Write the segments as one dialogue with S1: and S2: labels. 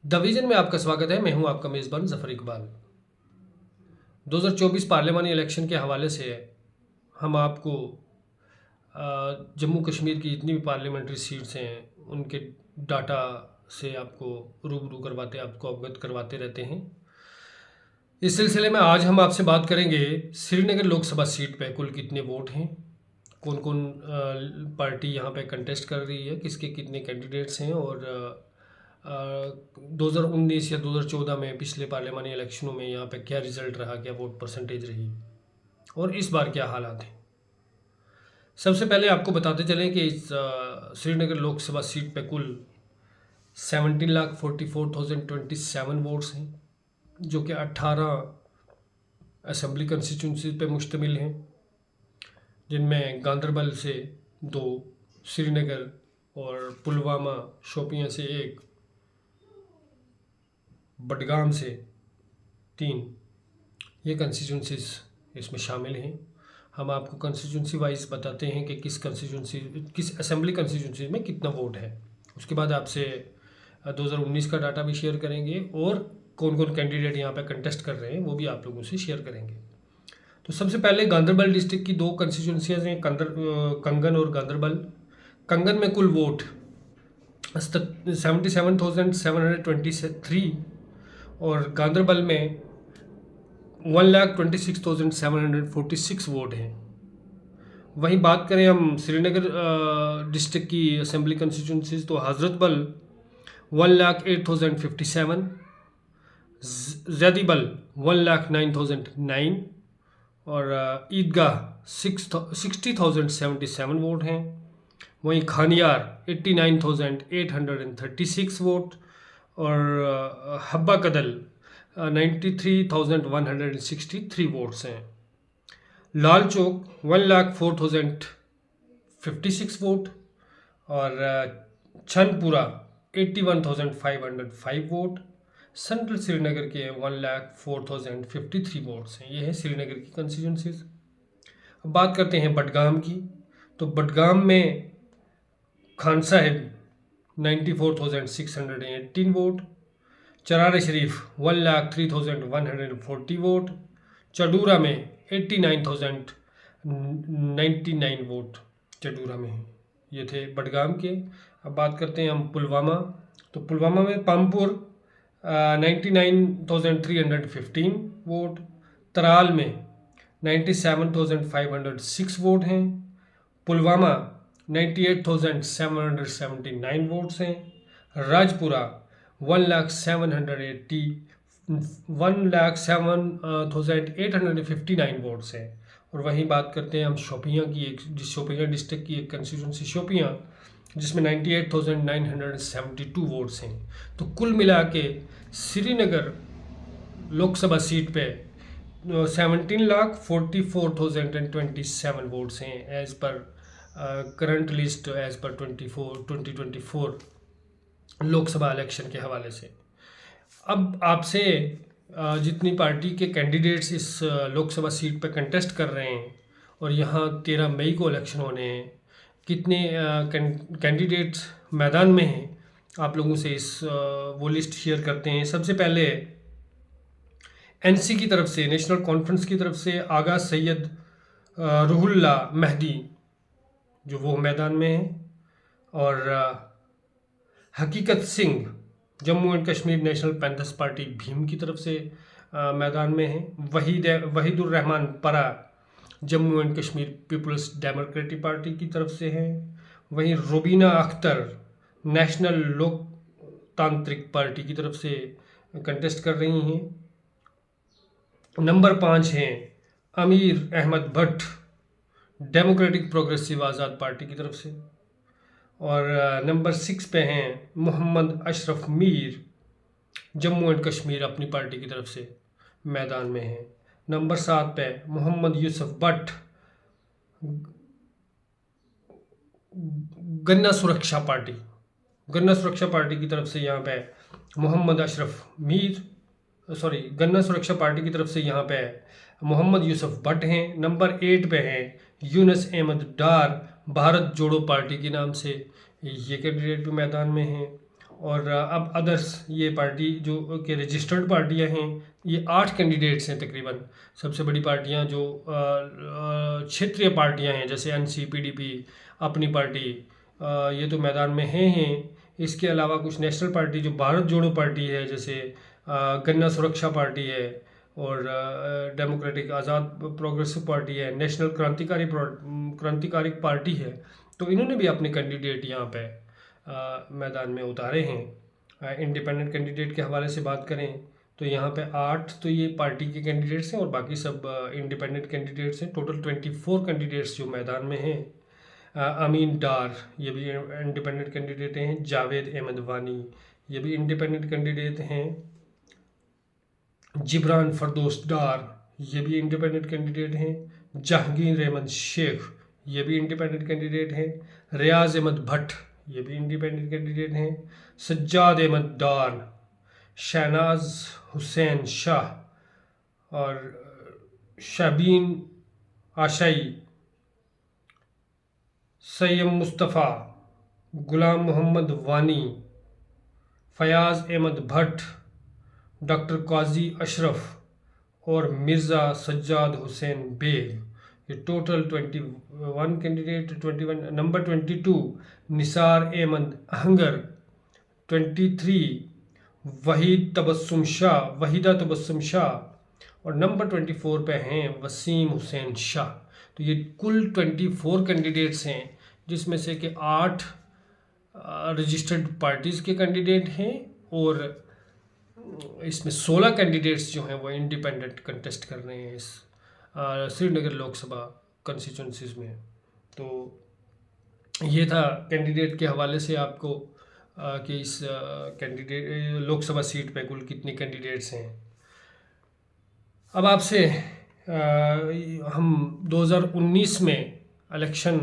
S1: The vision में आपका स्वागत है। मैं हूं आपका मेज़बान ज़फ़र इकबाल। 2024 पार्लियामानी इलेक्शन के हवाले से हम आपको जम्मू कश्मीर की जितनी भी पार्लियामेंट्री सीट्स हैं उनके डाटा से आपको रूबरू करवाते आपको अवगत करवाते रहते हैं। इस सिलसिले में आज हम आपसे बात करेंगे श्रीनगर लोकसभा सीट पे कुल कितने वोट हैं, कौन कौन पार्टी यहाँ पे कंटेस्ट कर रही है, किसके कितने कैंडिडेट्स हैं और 2019 या 2014 में पिछले पार्लियामानी इलेक्शनों में यहाँ पे क्या रिजल्ट रहा, क्या वोट परसेंटेज रही और इस बार क्या हालात हैं। सबसे पहले आपको बताते चलें कि इस श्रीनगर लोकसभा सीट पे कुल 17,44,027 वोट्स हैं, जो कि 18 असेंबली कंस्टिट्यूंसी पे मुश्तमिल हैं, जिनमें गांदरबल से 2, श्रीनगर और पुलवामा शोपियां से 1, बडगाम से 3 ये कंस्टिट्यूंसीज इसमें शामिल हैं। हम आपको कंस्टिट्यूंसी वाइज बताते हैं कि किस असेंबली कंस्टिट्यूंसी में कितना वोट है। उसके बाद आपसे 2019 का डाटा भी शेयर करेंगे और कौन कौन कैंडिडेट यहाँ पे कंटेस्ट कर रहे हैं वो भी आप लोगों से शेयर करेंगे। तो सबसे पहले गांदरबल डिस्ट्रिक्ट की 2 कंस्टिट्यूंसियाँ हैं, कंगन और गांदरबल। कंगन में कुल वोट 77,723 और गांदरबल में 1,26,746 वोट हैं। वहीं बात करें हम श्रीनगर डिस्ट्रिक्ट की असेंबली कंस्टिट्यूंसीज तो हजरतबल 1,08,057, जैदीबल 1,09,009 और ईदगाह 60,077 वोट हैं। वहीं खानियार 89,836 वोट और हब्बा कदल 93,163 वोट्स हैं। लाल चौक 1,04,056 वोट और छनपुरा 81,505 वोट। सेंट्रल श्रीनगर के 1,04,053 वोट्स हैं। ये है श्रीनगर की कंस्टिट्यूंसीज। अब बात करते हैं बडगाम की। तो बडगाम में खान साहिब 94,618 वोट, चरार शरीफ 1,03,140 वोट, चडूरा में 89,099 वोट चडूरा में हैं। ये थे बडगाम के। अब बात करते हैं हम पुलवामा। तो पुलवामा में पामपुर 99,315 वोट, तराल में 97,506 वोट हैं, पुलवामा 98,779 वोट्स हैं, राजपुरा 1,07,859 वोट्स हैं। और वहीं बात करते हैं हम शोपियां की, शोपियां डिस्ट्रिक्ट की एक कंस्टिट्यूंसी शोपियां, जिसमें 98,972 वोट्स हैं। तो कुल मिला के श्रीनगर लोकसभा सीट पे 17,44,027 वोट्स हैं as per current list, as per 2024 Lok Sabha election के हवाले से। अब आपसे जितनी पार्टी के कैंडिडेट्स इस लोकसभा सीट पर कंटेस्ट कर रहे हैं और यहाँ 13 मई को इलेक्शन होने हैं, कितने कैंडिडेट्स मैदान में हैं, आप लोगों से वो लिस्ट शेयर करते हैं। सबसे पहले एनसी की तरफ से, नेशनल कॉन्फ्रेंस की तरफ से आगा सैयद रुहुल्ला महदी जो वो मैदान में हैं, और Haqiqat Singh Jammu and Kashmir National Panthers Party Bhim की तरफ से मैदान में हैं। Waheedur Rahman Parra Jammu and Kashmir Peoples Democratic Party की तरफ से हैं। वहीं रुबीना अख्तर नेशनल लोकतांत्रिक पार्टी की तरफ से कंटेस्ट कर रही हैं। नंबर 5 हैं अमीर अहमद भट्ट डेमोक्रेटिक प्रोग्रेसिव आज़ाद पार्टी की तरफ से, और नंबर 6 पे हैं मोहम्मद अशरफ मीर जम्मू एंड कश्मीर अपनी पार्टी की तरफ से मैदान में हैं। नंबर 7 पे मोहम्मद यूसुफ भट्ट गन्ना सुरक्षा पार्टी की तरफ से यहाँ पे मोहम्मद अशरफ मीर, गन्ना सुरक्षा पार्टी की तरफ से यहाँ पे मोहम्मद यूसुफ भट्ट हैं। नंबर 8 पे हैं यूनस अहमद डार भारत जोड़ो पार्टी के नाम से, ये कैंडिडेट भी मैदान में हैं। और अब अदर्स ये पार्टी जो कि रजिस्टर्ड पार्टियां हैं, ये 8 कैंडिडेट्स हैं तकरीबन। सबसे बड़ी पार्टियां जो क्षेत्रीय पार्टियां हैं जैसे एनसी, पीडीपी, अपनी पार्टी, ये तो मैदान में हैं। इसके अलावा कुछ नेशनल पार्टी जो भारत जोड़ो पार्टी है, जैसे गन्ना सुरक्षा पार्टी है, और डेमोक्रेटिक आज़ाद प्रोग्रेसिव पार्टी है, नेशनल क्रांतिकारी पार्टी है। तो इन्होंने भी अपने कैंडिडेट यहाँ पे मैदान में उतारे हैं। इंडिपेंडेंट कैंडिडेट के हवाले से बात करें तो यहाँ पे 8 तो ये पार्टी के कैंडिडेट्स हैं और बाकी सब इंडिपेंडेंट कैंडिडेट्स हैं। टोटल 24 कैंडिडेट्स जो मैदान में हैं। अमीन डार ये भी इंडिपेंडेंट कैंडिडेट हैं। जावेद अहमद वानी ये भी इंडिपेंडेंट कैंडिडेट हैं। जिब्रान फरदोस डार ये भी इंडिपेंडेंट कैंडिडेट हैं। जहांगीर अहमद शेख ये भी इंडिपेंडेंट कैंडिडेट हैं। रियाज अहमद भट्ट ये भी इंडिपेंडेंट कैंडिडेट हैं। सज्जाद अहमद डार, शहनाज हुसैन शाह और शबीन आशाई, सैयम मुस्तफ़ा, गुलाम मोहम्मद वानी, फयाज़ अहमद भट्ट, डॉक्टर काजी अशरफ और मिर्ज़ा सज्जाद हुसैन बेग। ये total 21 candidate. 21 number 22 Nisar Ahmad Ahangar, 23 Waheeda Tabassum Shah और नंबर 24 पे हैं वसीम हुसैन शाह। तो ये कुल 24 कैंडिडेट्स हैं जिसमें से कि 8 रजिस्टर्ड पार्टीज़ के कैंडिडेट हैं और इसमें 16 कैंडिडेट्स जो हैं वो इंडिपेंडेंट कंटेस्ट कर रहे हैं इस श्रीनगर लोकसभा कंस्टिट्यूंसीज में। तो ये था कैंडिडेट के हवाले से आपको कि इस कैंडिडेट लोकसभा सीट पे कुल कितने कैंडिडेट्स हैं। अब आपसे हम 2019 में इलेक्शन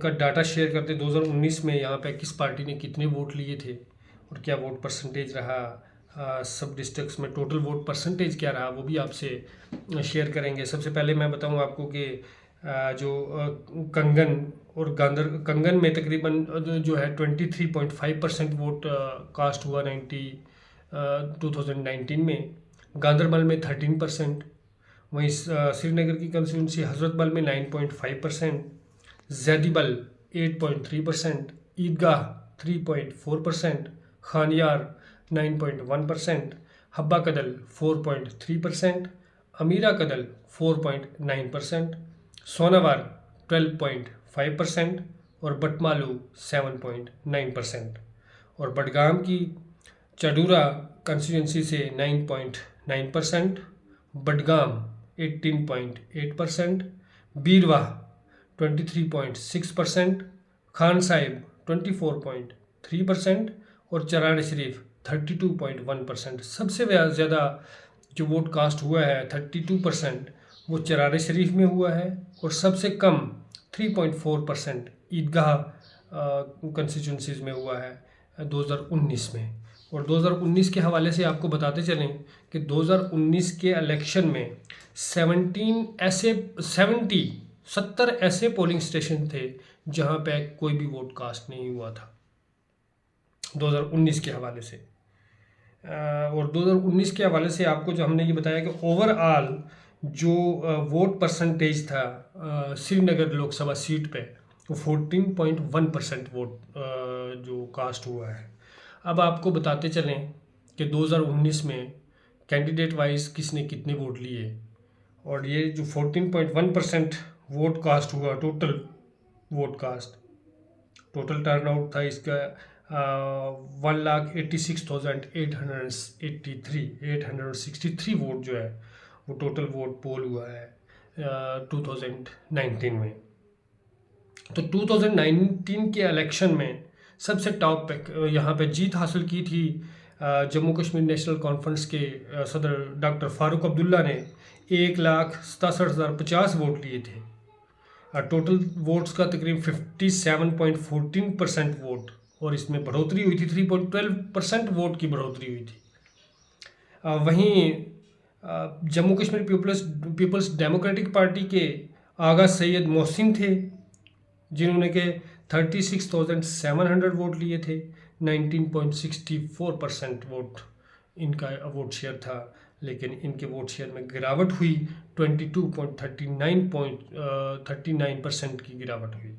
S1: का डाटा शेयर करते हैं। 2019 में यहाँ पे किस पार्टी ने कितने वोट लिए थे और क्या वोट परसेंटेज रहा, सब डिस्ट्रिक्ट्स में टोटल वोट परसेंटेज क्या रहा, वो भी आपसे शेयर करेंगे। सबसे पहले मैं बताऊँ आपको कि जो कंगन और कंगन में तकरीबन जो है 23.5% वोट कास्ट हुआ 2019 में। गांदरबल में 13%, वहीं श्रीनगर की कंस्टिट्यूंसी हजरतबल में 9.5%, जैदीबल 8.3%, ईदगाह 3.4%, खानियार 9.1%, हब्बा कदल 4.3%, अमीरा कदल 4.9%, सोनावार 12.5% और बटमालू 7.9%। और बडगाम की चडूरा कंस्टिट्यूंसी से 9.9%, बडगाम 18.8%, बीरवाह 23.6%, खान साहिब 24.3% और चरार शरीफ 32.1%। सबसे ज़्यादा जो वोट कास्ट हुआ है 32% वो चरार शरीफ में हुआ है और सबसे कम 3.4% ईदगाह कंस्टिट्यूंसीज में हुआ है 2019 में। और 2019 के हवाले से आपको बताते चलें कि 2019 के इलेक्शन में 70 ऐसे पोलिंग स्टेशन थे जहां पे कोई भी वोट कास्ट नहीं हुआ था 2019 के हवाले से। और 2019 के हवाले से आपको जो हमने ये बताया कि ओवरऑल जो वोट परसेंटेज था श्रीनगर लोकसभा सीट पे वो 14.1% वोट जो कास्ट हुआ है। अब आपको बताते चलें कि 2019 में कैंडिडेट वाइज किसने कितने वोट लिए। और ये जो 14.1% वोट कास्ट हुआ, total vote cast, total turnout था इसका 1,86,863 वोट जो है वो टोटल वोट पोल हुआ है 2019 में। तो 2019 के इलेक्शन में सबसे टॉप पे यहाँ पे जीत हासिल की थी जम्मू कश्मीर नेशनल कॉन्फ्रेंस के सदर डॉक्टर फारूक अब्दुल्ला ने 1,67,050 वोट लिए थे। टोटल वोट्स का तकरीबन 57.14% वोट, और इसमें बढ़ोतरी हुई थी 3.12% वोट की बढ़ोतरी हुई थी। वहीं Jammu Kashmir Peoples Democratic Party के आगा सैयद मोहसिन थे जिन्होंने के 36,700 वोट लिए थे, 19.64% वोट इनका वोट शेयर था, लेकिन इनके वोट शेयर में गिरावट हुई, 22.39% की गिरावट हुई।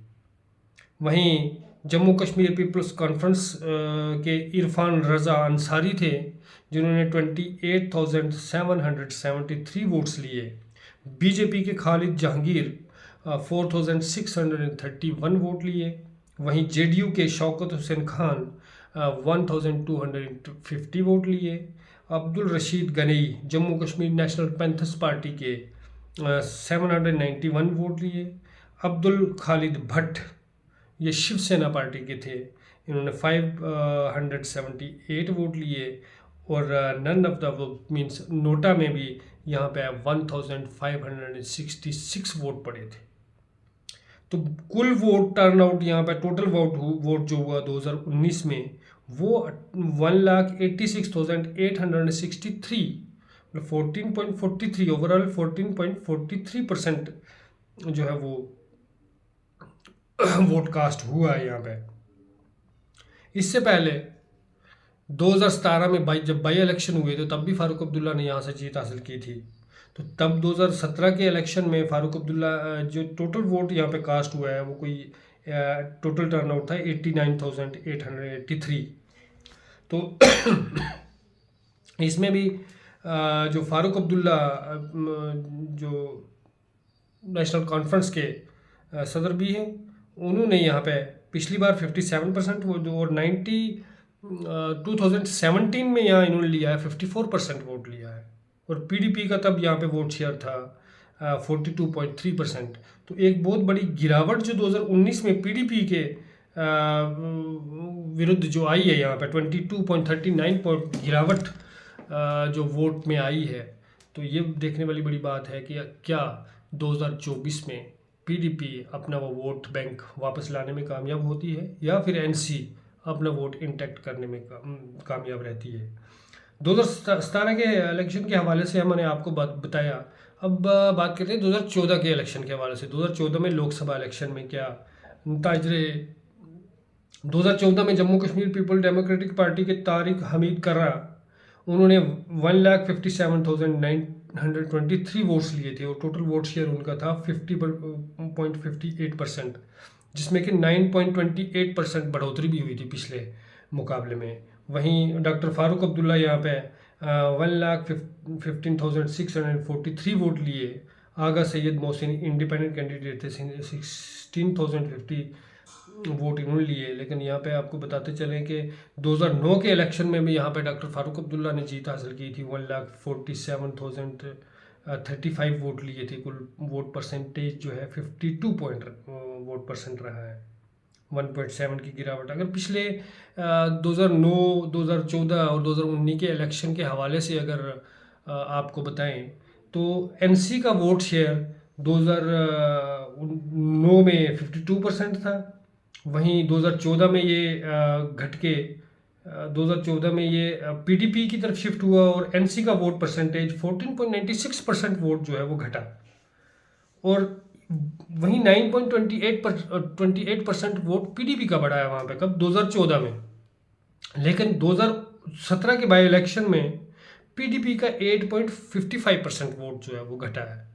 S1: वहीं जम्मू कश्मीर पीपल्स कॉन्फ्रेंस के इरफान रज़ा अंसारी थे, जिन्होंने 28,773 वोट्स लिए। बीजेपी के खालिद जहांगीर 4,631 वोट लिए। वहीं जेडीयू के शौकत हुसैन खान 1,250 वोट लिए। Abdul Rashid Ganai Jammu Kashmir National Panthers party के 791 वोट लिए। अब्दुल खालिद भट्ट ये शिवसेना पार्टी के थे, इन्होंने 578 वोट लिए। और none of the means NOTA में भी यहाँ पे 1566 वोट पड़े थे। तो कुल वोट टर्नआउट यहाँ पे टोटल वोट जो हुआ 2019 में वो 1,86,863, मतलब 14.43 ओवरऑल 14.43% जो है वो वोट कास्ट हुआ है यहाँ पे। इससे पहले 2017 में जब बाई इलेक्शन हुए थे तब भी फारूक अब्दुल्ला ने यहाँ से जीत हासिल की थी। तो तब 2017 के इलेक्शन में फारूक अब्दुल्ला जो टोटल वोट यहाँ पे कास्ट हुआ है वो कोई टोटल टर्नआउट था 89,883। तो इसमें भी जो फारूक अब्दुल्ला जो नेशनल कॉन्फ्रेंस के सदर भी हैं, उन्होंने यहाँ पे पिछली बार 57% और 2017 में यहाँ इन्होंने लिया है 54% वोट लिया है। और पीडीपी का तब यहाँ पे वोट शेयर था 42.3%। तो एक बहुत बड़ी गिरावट जो 2019 में पीडीपी के विरुद्ध जो आई है यहाँ पे 22.39 पॉइंट गिरावट जो वोट में आई है। तो ये देखने वाली बड़ी बात है कि क्या 2024 में पीडीपी अपना वो वोट बैंक वापस लाने में कामयाब होती है या फिर एनसी अपना वोट इंटैक्ट करने में कामयाब रहती है। 2017 के इलेक्शन के हवाले से हमने आपको बताया। अब बात करते हैं 2014 के इलेक्शन के हवाले से। 2014 में लोकसभा इलेक्शन में क्या नतीजे रहे। 2014 में Jammu Kashmir people democratic Party के तारिक हमीद कर्रा, उन्होंने 1,57,923 वोट्स लिए थे और टोटल वोट शेयर उनका था 50.58%, जिसमें कि 9.28% बढ़ोतरी भी हुई थी पिछले मुकाबले में। वहीं डॉक्टर फारूक अब्दुल्ला यहाँ पे 1,15,643 वोट लिए। आगा सैयद मोहसिन इंडिपेंडेंट कैंडिडेट थे, 16,050 वोट इन्होंने लिए। लेकिन यहाँ पे आपको बताते चलें कि 2009 के इलेक्शन में भी यहाँ पे डॉक्टर फारूक अब्दुल्ला ने जीत हासिल की थी। 1,47,035 वोट लिए थे। कुल वोट परसेंटेज जो है 52 वोट परसेंट रहा है, 1.7 की गिरावट। अगर पिछले 2009, 2014 और 2019 के इलेक्शन के हवाले से अगर आपको बताएं तो एनसी का वोट शेयर 2009 में 52% था। वहीं 2014 में ये घट के 2014 में ये पीडीपी की तरफ शिफ्ट हुआ और एनसी का वोट परसेंटेज 14.96% वोट जो है वो घटा। और वहीं 9.28% वोट पीडीपी का बढ़ा है वहाँ पे कब 2014 में। लेकिन 2017 के बाई इलेक्शन में पीडीपी का 8.55% वोट जो है वो घटा है।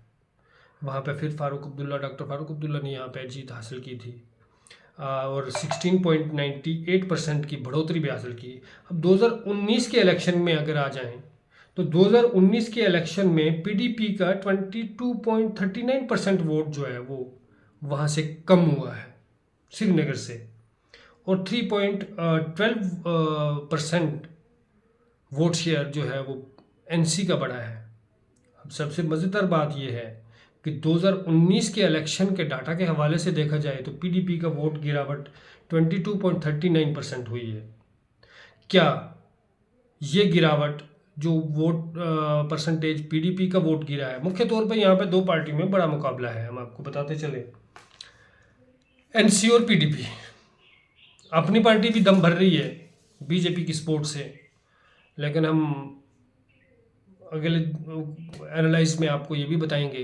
S1: वहाँ पे फिर डॉक्टर फारूक अब्दुल्ला ने यहाँ पे जीत हासिल की थी और 16.98% की बढ़ोतरी भी हासिल की। अब 2019 के इलेक्शन में अगर आ जाएं तो 2019 के इलेक्शन में पीडीपी का 22.39% वोट जो है वो वहाँ से कम हुआ है श्रीनगर से, और 3.12% वोट शेयर जो है वो एनसी का बढ़ा है। अब सबसे मज़ेदार बात यह है कि 2019 के इलेक्शन के डाटा के हवाले से देखा जाए तो पीडीपी का वोट गिरावट 22.39% हुई है। क्या ये गिरावट जो वोट परसेंटेज पीडीपी का वोट गिरा है, मुख्य तौर पर यहाँ पे दो पार्टी में बड़ा मुकाबला है, हम आपको बताते चले। एनसी और पीडीपी, अपनी पार्टी भी दम भर रही है बीजेपी की सपोर्ट से, लेकिन हम अगले एनालाइज में आपको ये भी बताएंगे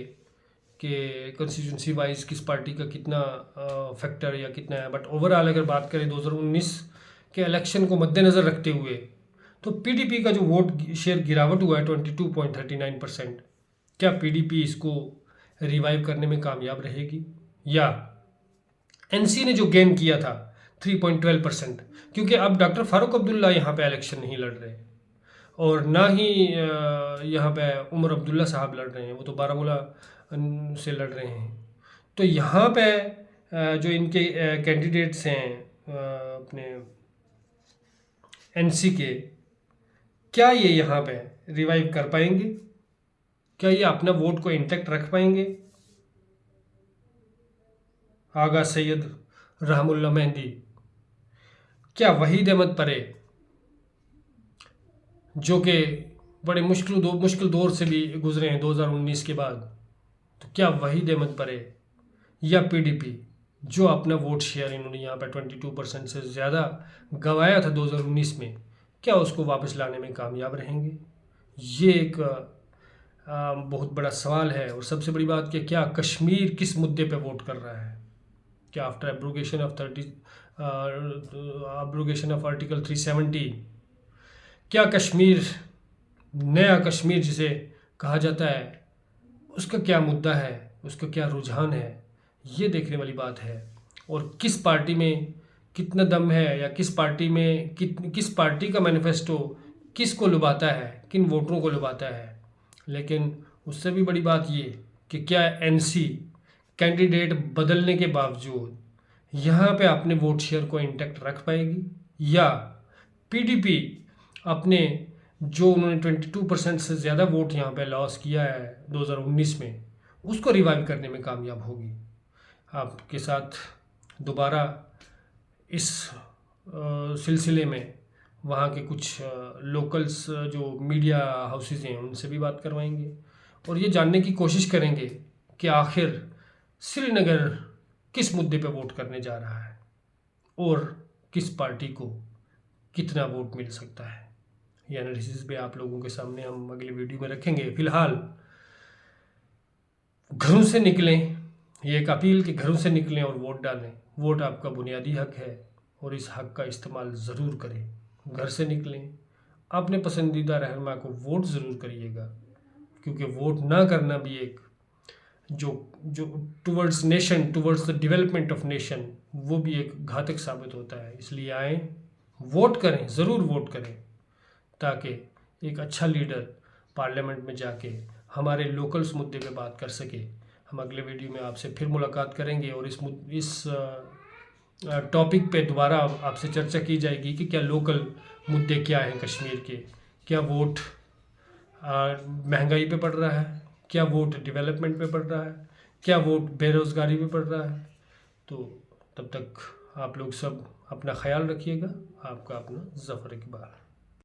S1: कि कंस्टिट्यूंसी वाइज किस पार्टी का कितना फैक्टर या कितना है। बट ओवरऑल अगर बात करें 2019 के इलेक्शन को मद्देनज़र रखते हुए तो पीडीपी का जो वोट शेयर गिरावट हुआ है 22.39%, क्या पीडीपी इसको रिवाइव करने में कामयाब रहेगी, या एनसी ने जो गेन किया था 3.12%, क्योंकि अब डॉक्टर फारूक अब्दुल्ला यहाँ पे इलेक्शन नहीं लड़ रहे और ना ही यहाँ पे उमर अब्दुल्ला साहब लड़ रहे हैं, वो तो बारामूला से लड़ रहे हैं। तो यहाँ पे जो इनके कैंडिडेट्स हैं अपने एनसी के, क्या ये यहाँ पे रिवाइव कर पाएंगे, क्या ये अपना वोट को इंटैक्ट रख पाएंगे? आगा सैयद रहमुल्ला मेहदी, क्या वहीद अहमद परे जो कि बड़े मुश्किल दौर से भी गुजरे हैं 2019 के बाद, तो क्या वहीद अहमद परे या पीडीपी जो अपना वोट शेयर इन्होंने यहाँ पर 22% से ज़्यादा गंवाया था 2019 में, क्या उसको वापस लाने में कामयाब रहेंगे? ये एक बहुत बड़ा सवाल है। और सबसे बड़ी बात कि क्या कश्मीर किस मुद्दे पे वोट कर रहा है? क्या आफ्टर एब्रोगेशन ऑफ आर्टिकल 370, क्या कश्मीर, नया कश्मीर जिसे कहा जाता है, उसका क्या मुद्दा है, उसका क्या रुझान है, ये देखने वाली बात है। और किस पार्टी में कितना दम है, या किस पार्टी का मैनिफेस्टो किसको लुभाता है, किन वोटरों को लुभाता है। लेकिन उससे भी बड़ी बात ये कि क्या एनसी कैंडिडेट बदलने के बावजूद यहाँ पे अपने वोट शेयर को इंटैक्ट रख पाएगी, या पीडीपी अपने जो उन्होंने 22% से ज़्यादा वोट यहाँ पे लॉस किया है 2019 में, उसको रिवाइव करने में कामयाब होगी। आपके साथ दोबारा इस सिलसिले में वहाँ के कुछ लोकल्स जो मीडिया हाउसेस हैं उनसे भी बात करवाएंगे और ये जानने की कोशिश करेंगे कि आखिर श्रीनगर किस मुद्दे पे वोट करने जा रहा है और किस पार्टी को कितना वोट मिल सकता है। ये एनालिसिस भी आप लोगों के सामने हम अगले वीडियो में रखेंगे। फिलहाल घरों से निकलें, ये एक अपील कि घरों से निकलें और वोट डालें। वोट आपका बुनियादी हक है और इस हक का इस्तेमाल ज़रूर करें। घर से निकलें, अपने पसंदीदा रहनुमा को वोट ज़रूर करिएगा, क्योंकि वोट ना करना भी एक जो towards nation, towards the development of nation, वो भी एक घातक साबित होता है। इसलिए आएँ, वोट करें, ज़रूर वोट करें, ताकि एक अच्छा लीडर पार्लियामेंट में जाके हमारे लोकल्स मुद्दे पे बात कर सके। हम अगले वीडियो में आपसे फिर मुलाकात करेंगे और इस टॉपिक पे दोबारा आपसे चर्चा की जाएगी कि क्या लोकल मुद्दे क्या हैं कश्मीर के, क्या वोट महंगाई पे पड़ रहा है, क्या वोट डेवलपमेंट पे पड़ रहा है, क्या वोट बेरोज़गारी पे पड़ रहा है। तो तब तक आप लोग सब अपना ख्याल रखिएगा। आपका अपना ज़फ़र इकबाल।